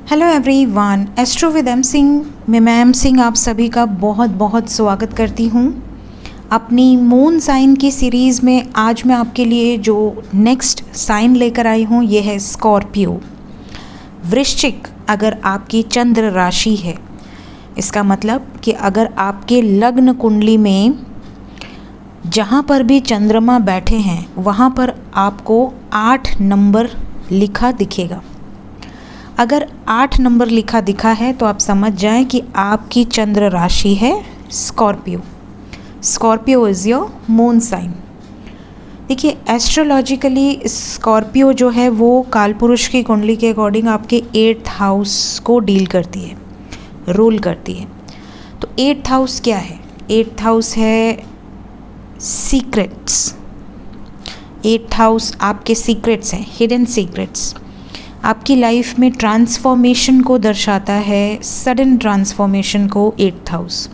Hello everyone, astro with M Singh में मैं M Singh आप सभी का बहुत बहुत स्वागत करती हूँ अपनी मून साइन की सीरीज़ में। आज मैं आपके लिए जो नेक्स्ट साइन लेकर आई हूँ ये है स्कॉर्पियो। वृश्चिक अगर आपकी चंद्र राशि है, इसका मतलब कि अगर आपके लग्न कुंडली में जहाँ पर भी चंद्रमा बैठे हैं वहाँ पर आपको 8 नंबर लिखा दिखेगा। अगर 8 नंबर लिखा दिखा है तो आप समझ जाएं कि आपकी चंद्र राशि है Scorpio. Scorpio is your moon sign. देखिए, एस्ट्रोलॉजिकली स्कॉर्पियो जो है वो कालपुरुष की कुंडली के अकॉर्डिंग आपके 8th हाउस को डील करती है, रूल करती है। तो 8th हाउस क्या है? 8th हाउस है सीक्रेट्स। 8th हाउस आपके सीक्रेट्स हैं, हिडन सीक्रेट्स। आपकी लाइफ में ट्रांसफॉर्मेशन को दर्शाता है, सडन ट्रांसफॉर्मेशन को 8th हाउस।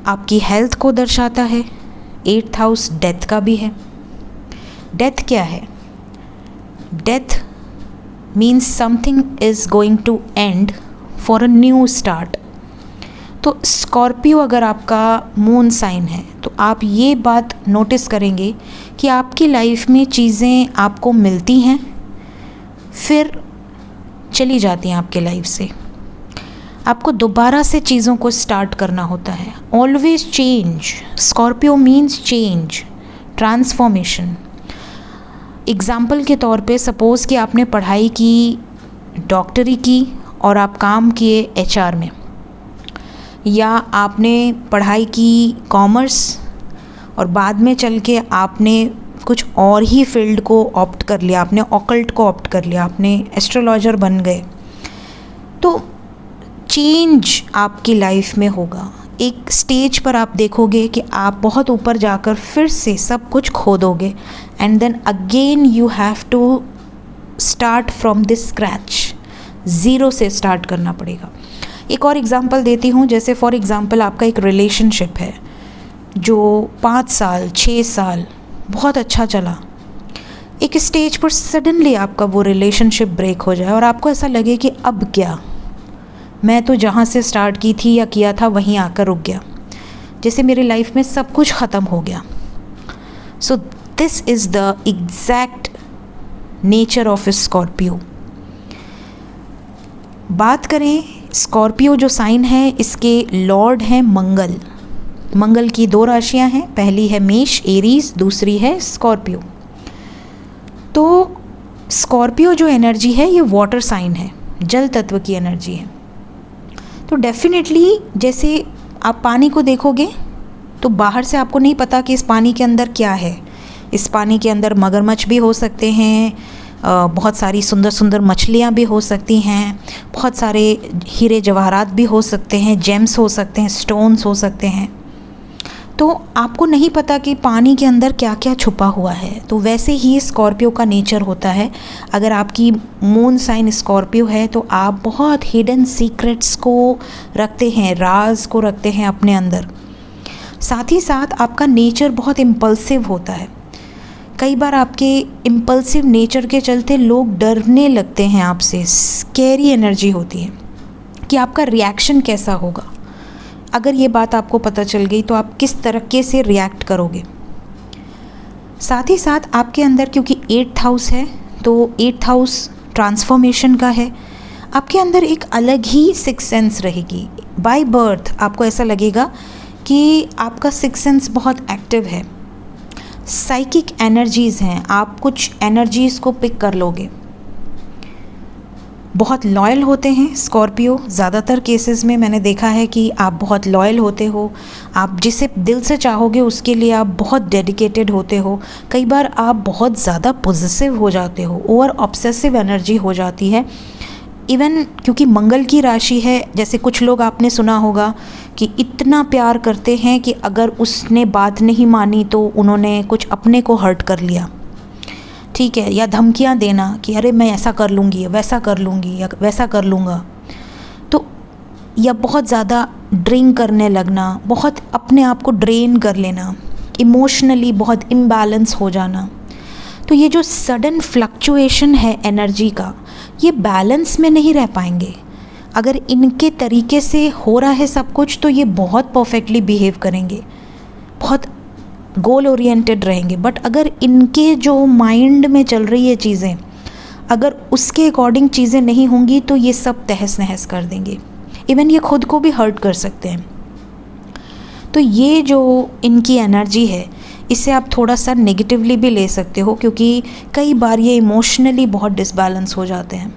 आपकी हेल्थ को दर्शाता है। 8th हाउस डेथ का भी है। डेथ क्या है? Death means something is going to end for a new start. तो स्कॉर्पियो अगर आपका मून साइन है तो आप ये बात नोटिस करेंगे कि आपकी लाइफ में चीज़ें आपको मिलती हैं फिर चली जाती हैं आपके लाइफ से। आपको दोबारा से चीज़ों को स्टार्ट करना होता है। Always change. Scorpio means change, transformation. Example के तौर पे सपोज़ कि आपने पढ़ाई की, डॉक्टरी की और आप काम किए HR में, या आपने पढ़ाई की कॉमर्स और बाद में चल के आपने कुछ और ही फील्ड को ऑप्ट कर लिया, आपने ऑकल्ट को ऑप्ट कर लिया, आपने एस्ट्रोलॉजर बन गए। तो चेंज आपकी लाइफ में होगा। एक स्टेज पर आप देखोगे कि आप बहुत ऊपर जाकर फिर से सब कुछ खो दोगे and then again you have to start from this scratch. Zero से स्टार्ट करना पड़ेगा। एक और एग्ज़ाम्पल देती हूँ। जैसे फॉर एग्ज़ाम्पल आपका एक रिलेशनशिप है जो 5 साल 6 साल बहुत अच्छा चला। एक स्टेज पर सडनली आपका वो रिलेशनशिप ब्रेक हो जाए और आपको ऐसा लगे कि अब क्या, मैं तो जहाँ से स्टार्ट की थी या किया था वहीं आकर रुक गया, जैसे मेरी लाइफ में सब कुछ ख़त्म हो गया। So this is the exact nature of Scorpio. बात करें स्कॉर्पियो जो साइन है, इसके लॉर्ड हैं मंगल। मंगल की 2 राशियां हैं, पहली है मेष एरीज, दूसरी है स्कॉर्पियो। तो स्कॉर्पियो जो एनर्जी है ये वाटर साइन है, जल तत्व की एनर्जी है। तो डेफिनेटली जैसे आप पानी को देखोगे तो बाहर से आपको नहीं पता कि इस पानी के अंदर क्या है। इस पानी के अंदर मगरमच्छ भी हो सकते हैं, बहुत सारी सुंदर सुंदर मछलियाँ भी हो सकती हैं, बहुत सारे हीरे जवाहरात भी हो सकते हैं, जेम्स हो सकते हैं, स्टोन्स हो सकते हैं। तो आपको नहीं पता कि पानी के अंदर क्या क्या छुपा हुआ है। तो वैसे ही स्कॉर्पियो का नेचर होता है। अगर आपकी मून साइन स्कॉर्पियो है तो आप बहुत हिडन सीक्रेट्स को रखते हैं, राज को रखते हैं अपने अंदर। साथ ही साथ आपका नेचर बहुत इम्पल्सिव होता है। कई बार आपके इम्पल्सिव नेचर के चलते लोग डरने लगते हैं आपसे। स्कैरी एनर्जी होती है कि आपका रिएक्शन कैसा होगा। अगर ये बात आपको पता चल गई तो आप किस तरीके से रिएक्ट करोगे। साथ ही साथ आपके अंदर क्योंकि 8th हाउस है तो 8th हाउस ट्रांसफॉर्मेशन का है। आपके अंदर एक अलग ही सिक्स सेंस रहेगी। बाय बर्थ आपको ऐसा लगेगा कि आपका सिक्स सेंस बहुत एक्टिव है। साइकिक एनर्जीज़ हैं, आप कुछ एनर्जीज़ को पिक कर लोगे। बहुत लॉयल होते हैं स्कॉर्पियो। ज़्यादातर केसेस में मैंने देखा है कि आप बहुत लॉयल होते हो। आप जिसे दिल से चाहोगे उसके लिए आप बहुत डेडिकेटेड होते हो। कई बार आप बहुत ज़्यादा पॉजिटिव हो जाते हो, ओवर ऑब्सेसिव एनर्जी हो जाती है। इवन क्योंकि मंगल की राशि है, जैसे कुछ लोग आपने सुना होगा कि इतना प्यार करते हैं कि अगर उसने बात नहीं मानी तो उन्होंने कुछ अपने को हर्ट कर लिया, ठीक है, या धमकियां देना कि अरे मैं ऐसा कर लूँगी, वैसा कर लूँगी या वैसा कर लूँगा। तो या बहुत ज़्यादा ड्रिंक करने लगना, बहुत अपने आप को ड्रेन कर लेना, इमोशनली बहुत इम्बैलेंस हो जाना। तो ये जो सडन फ्लक्चुएशन है एनर्जी का, ये बैलेंस में नहीं रह पाएंगे। अगर इनके तरीके से हो रहा है सब कुछ तो ये बहुत परफेक्टली बिहेव करेंगे, बहुत गोल ओरिएंटेड रहेंगे। बट अगर इनके जो माइंड में चल रही है चीज़ें, अगर उसके अकॉर्डिंग चीज़ें नहीं होंगी तो ये सब तहस नहस कर देंगे, इवन ये खुद को भी हर्ट कर सकते हैं। तो ये जो इनकी एनर्जी है इसे आप थोड़ा सा नेगेटिवली भी ले सकते हो, क्योंकि कई बार ये इमोशनली बहुत डिसबैलेंस हो जाते हैं।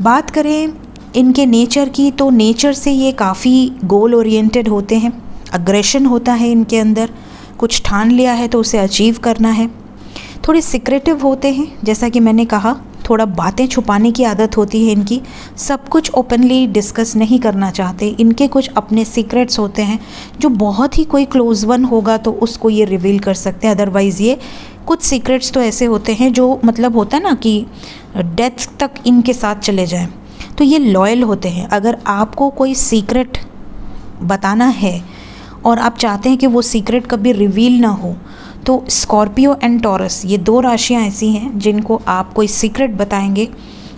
बात करें इनके नेचर की, तो नेचर से ये काफ़ी गोल ओरिएंटेड होते हैं। अग्रेशन होता है इनके अंदर, कुछ ठान लिया है तो उसे अचीव करना है। थोड़े सीक्रेटिव होते हैं, जैसा कि मैंने कहा, थोड़ा बातें छुपाने की आदत होती है इनकी, सब कुछ ओपनली डिस्कस नहीं करना चाहते। इनके कुछ अपने सीक्रेट्स होते हैं जो बहुत ही कोई क्लोज वन होगा तो उसको ये रिवील कर सकते हैं, अदरवाइज़ ये कुछ सीक्रेट्स तो ऐसे होते हैं जो मतलब होता है ना कि डेथ तक इनके साथ चले जाएं। तो ये लॉयल होते हैं। अगर आपको कोई सीक्रेट बताना है और आप चाहते हैं कि वो सीक्रेट कभी रिवील ना हो, तो स्कॉर्पियो एंड टॉरस ये दो राशियां ऐसी हैं जिनको आप कोई सीक्रेट बताएंगे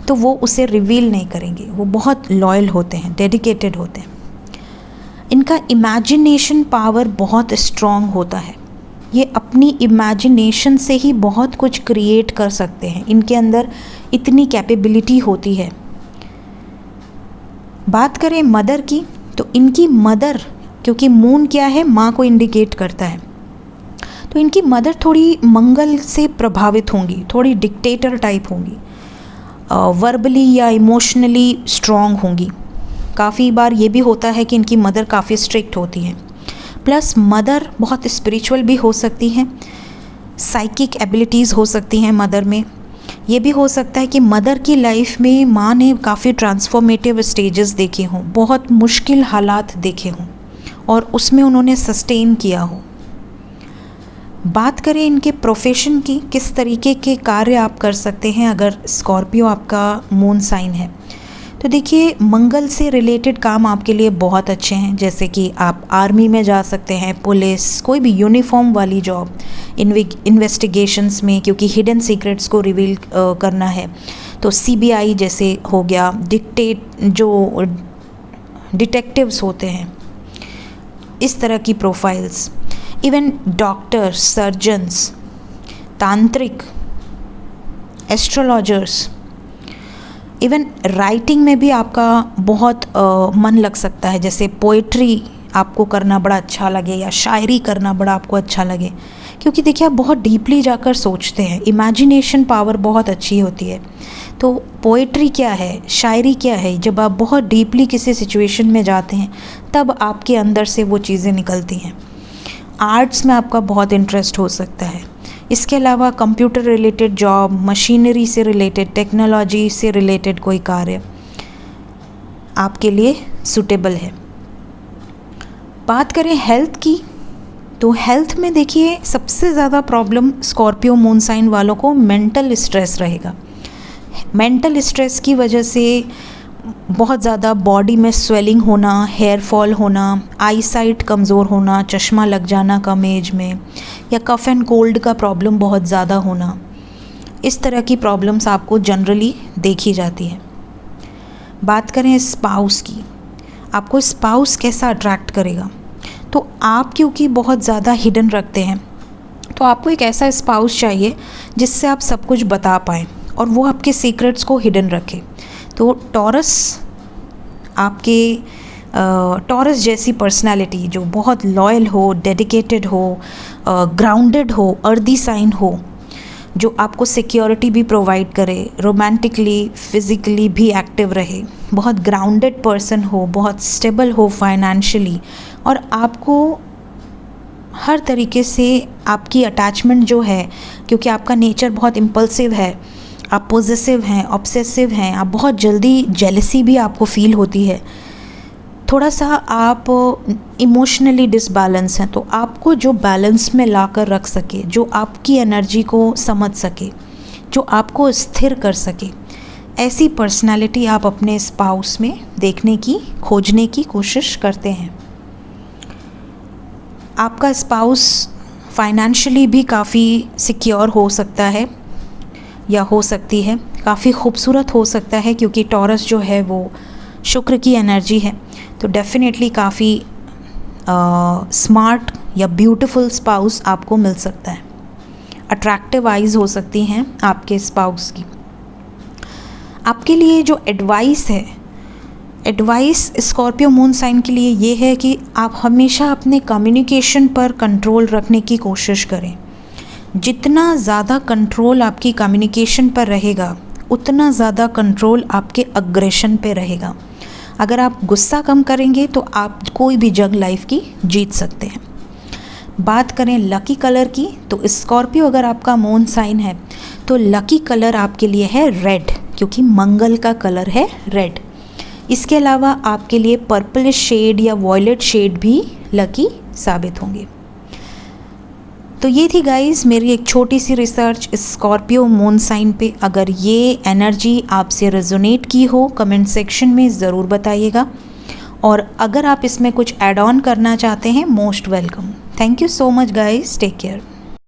तो वो उसे रिवील नहीं करेंगे। वो बहुत लॉयल होते हैं, डेडिकेटेड होते हैं। इनका इमेजिनेशन पावर बहुत स्ट्रॉन्ग होता है। ये अपनी इमेजिनेशन से ही बहुत कुछ क्रिएट कर सकते हैं, इनके अंदर इतनी कैपेबिलिटी होती है। बात करें मदर की, तो इनकी मदर, क्योंकि मून क्या है, माँ को इंडिकेट करता है, तो इनकी मदर थोड़ी मंगल से प्रभावित होंगी, थोड़ी डिक्टेटर टाइप होंगी, वर्बली या इमोशनली स्ट्रॉन्ग होंगी। काफ़ी बार ये भी होता है कि इनकी मदर काफ़ी स्ट्रिक्ट होती हैं। प्लस मदर बहुत स्पिरिचुअल भी हो सकती हैं, साइकिक एबिलिटीज़ हो सकती हैं मदर में। ये भी हो सकता है कि मदर की लाइफ में माँ ने काफ़ी ट्रांसफॉर्मेटिव स्टेजेस देखे हों, बहुत मुश्किल हालात देखे हों और उसमें उन्होंने सस्टेन किया हो। बात करें इनके प्रोफेशन की, किस तरीके के कार्य आप कर सकते हैं अगर स्कॉर्पियो आपका मून साइन है, तो देखिए मंगल से रिलेटेड काम आपके लिए बहुत अच्छे हैं। जैसे कि आप आर्मी में जा सकते हैं, पुलिस, कोई भी यूनिफॉर्म वाली जॉब, इन्वेस्टिगेशंस में, क्योंकि हिडन सीक्रेट्स को रिवील करना है तो सीबीआई जैसे हो गया, जो डिटेक्टिव्स होते हैं, इस तरह की प्रोफाइल्स, इवन डॉक्टर, सर्जन्स, तांत्रिक, एस्ट्रोलॉजर्स, इवन राइटिंग में भी आपका बहुत मन लग सकता है। जैसे पोइट्री आपको करना बड़ा अच्छा लगे या शायरी करना बड़ा आपको अच्छा लगे, क्योंकि देखिए आप बहुत डीपली जाकर सोचते हैं, इमेजिनेशन पावर बहुत अच्छी होती है। तो पोइट्री क्या है, शायरी क्या है, जब आप बहुत डीपली किसी सिचुएशन में जाते हैं तब आपके अंदर से वो चीज़ें निकलती हैं। आर्ट्स में आपका बहुत इंटरेस्ट हो सकता है। इसके अलावा कंप्यूटर रिलेटेड जॉब, मशीनरी से रिलेटेड, टेक्नोलॉजी से रिलेटेड कोई कार्य आपके लिए सूटेबल है। बात करें हेल्थ की, तो हेल्थ में देखिए सबसे ज़्यादा प्रॉब्लम स्कॉर्पियो मून साइन वालों को मेंटल स्ट्रेस रहेगा। मेंटल स्ट्रेस की वजह से बहुत ज़्यादा बॉडी में स्वेलिंग होना, हेयर फॉल होना, आई साइट कमज़ोर होना, चश्मा लग जाना कम एज में, या कफ एंड कोल्ड का प्रॉब्लम बहुत ज़्यादा होना, इस तरह की प्रॉब्लम्स आपको जनरली देखी जाती है। बात करें स्पाउस की, आपको स्पाउस कैसा अट्रैक्ट करेगा, तो आप क्योंकि बहुत ज़्यादा हिडन रखते हैं तो आपको एक ऐसा स्पाउस चाहिए जिससे आप सब कुछ बता पाएँ और वो आपके सीक्रेट्स को हिडन रखे। तो टॉरस, आपके टॉरस जैसी पर्सनालिटी जो बहुत लॉयल हो, डेडिकेटेड हो, ग्राउंडेड हो, अर्दी साइन हो, जो आपको सिक्योरिटी भी प्रोवाइड करे, रोमांटिकली, फिज़िकली भी एक्टिव रहे, बहुत ग्राउंडेड पर्सन हो, बहुत स्टेबल हो फाइनेंशियली, और आपको हर तरीके से आपकी अटैचमेंट जो है, क्योंकि आपका नेचर बहुत इम्पल्सिव है, आप पॉजेसिव हैं, ऑब्सेसिव हैं, आप बहुत जल्दी जेलसी भी आपको फील होती है, थोड़ा सा आप इमोशनली डिसबैलेंस हैं, तो आपको जो बैलेंस में ला कर रख सके, जो आपकी एनर्जी को समझ सके, जो आपको स्थिर कर सके, ऐसी पर्सनालिटी आप अपने स्पाउस में देखने की, खोजने की कोशिश करते हैं। आपका स्पाउस फाइनेंशियली भी काफ़ी सिक्योर हो सकता है, या हो सकती है, काफ़ी खूबसूरत हो सकता है क्योंकि टॉरस जो है वो शुक्र की एनर्जी है, तो डेफिनेटली काफ़ी स्मार्ट या ब्यूटीफुल स्पाउस आपको मिल सकता है। अट्रैक्टिव आइज़ हो सकती हैं आपके स्पाउस की। आपके लिए जो एडवाइस है, एडवाइस स्कॉर्पियो मून साइन के लिए ये है कि आप हमेशा अपने कम्युनिकेशन पर कंट्रोल रखने की कोशिश करें। जितना ज़्यादा कंट्रोल आपकी कम्युनिकेशन पर रहेगा, उतना ज़्यादा कंट्रोल आपके अग्रेशन पे रहेगा। अगर आप गुस्सा कम करेंगे तो आप कोई भी जंग लाइफ की जीत सकते हैं। बात करें लकी कलर की, तो स्कॉर्पियो अगर आपका मून साइन है तो लकी कलर आपके लिए है रेड, क्योंकि मंगल का कलर है रेड। इसके अलावा आपके लिए पर्पलिश शेड या वॉयलेट शेड भी लकी साबित होंगे। तो ये थी गाइस मेरी एक छोटी सी रिसर्च स्कॉर्पियो मून साइन पे। अगर ये एनर्जी आपसे रेजोनेट की हो कमेंट सेक्शन में ज़रूर बताइएगा, और अगर आप इसमें कुछ ऐड ऑन करना चाहते हैं most welcome. Thank you so much guys, take care.